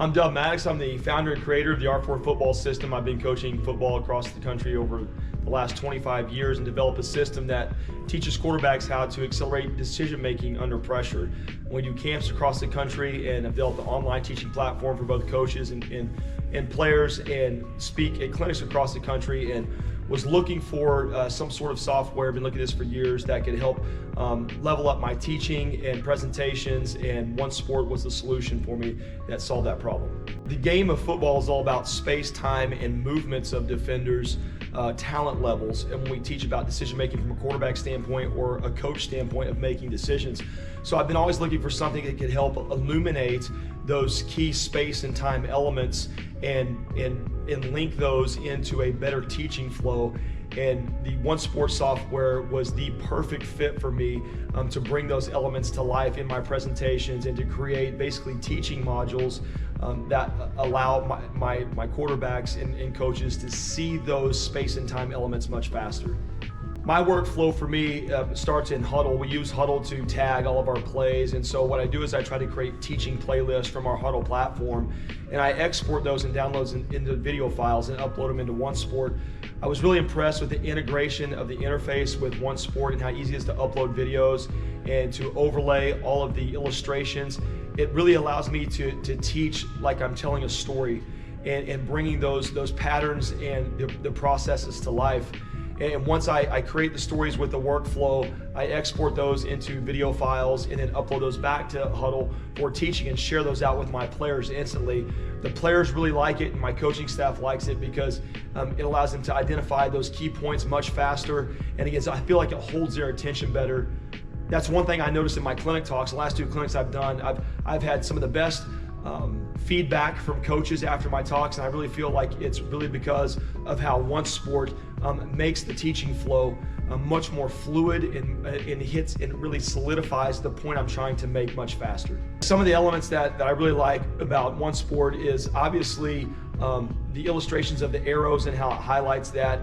I'm Dub Maddox. I'm the founder and creator of the R4 football system. I've been coaching football across the country over the last 25 years and developed a system that teaches quarterbacks how to accelerate decision-making under pressure. We do camps across the country and have developed an online teaching platform for both coaches and players, and speak at clinics across the country, and was looking for some sort of software, been looking at this for years, that could help level up my teaching and presentations, and One Sport was the solution for me that solved that problem. The game of football is all about space, time, and movements of defenders, talent levels, and when we teach about decision making from a quarterback standpoint or a coach standpoint of making decisions. So I've been always looking for something that could help illuminate those key space and time elements and link those into a better teaching flow. And the One Sport software was the perfect fit for me to bring those elements to life in my presentations and to create basically teaching modules that allow my quarterbacks and coaches to see those space and time elements much faster. My workflow for me starts in Huddle. We use Huddle to tag all of our plays, and so what I do is I try to create teaching playlists from our Huddle platform, and I export those and download into video files and upload them into One Sport. I was really impressed with the integration of the interface with One Sport and how easy it is to upload videos and to overlay all of the illustrations. It really allows me to teach like I'm telling a story, and bringing those patterns and the processes to life. And once I create the stories with the workflow, I export those into video files and then upload those back to Huddle for teaching and share those out with my players instantly. The players really like it, and my coaching staff likes it because it allows them to identify those key points much faster. And again, so I feel like it holds their attention better. That's one thing I noticed in my clinic talks. The last 2 clinics I've done, I've had some of the best feedback from coaches after my talks, and I really feel like it's really because of how One Sport makes the teaching flow much more fluid and hits and really solidifies the point I'm trying to make much faster. Some of the elements that I really like about One Sport is obviously the illustrations of the arrows and how it highlights that.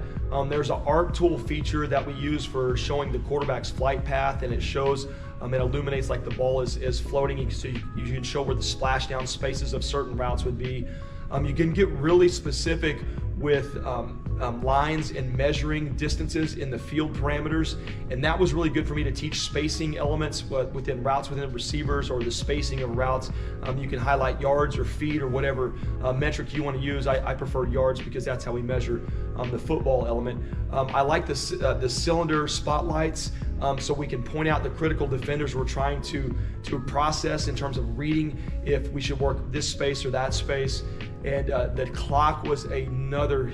There's an art tool feature that we use for showing the quarterback's flight path, and it shows it illuminates like the ball is floating, so you can show where the splashdown spaces of certain routes would be. You can get really specific with lines and measuring distances in the field parameters, and that was really good for me to teach spacing elements within routes within receivers, or the spacing of routes. You can highlight yards or feet or whatever metric you want to use. I prefer yards because that's how we measure the football element. I like the cylinder spotlights, so we can point out the critical defenders we're trying to process in terms of reading if we should work this space or that space. And the clock was another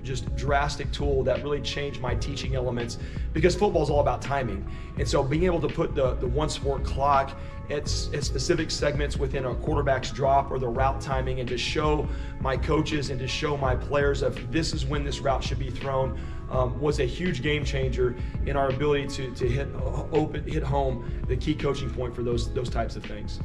just drastic tool that really changed my teaching elements, because football is all about timing. And so being able to put the One Sport clock at specific segments within a quarterback's drop or the route timing, and to show my coaches and to show my players of this is when this route should be thrown, was a huge game changer in our ability to hit home the key coaching point for those types of things.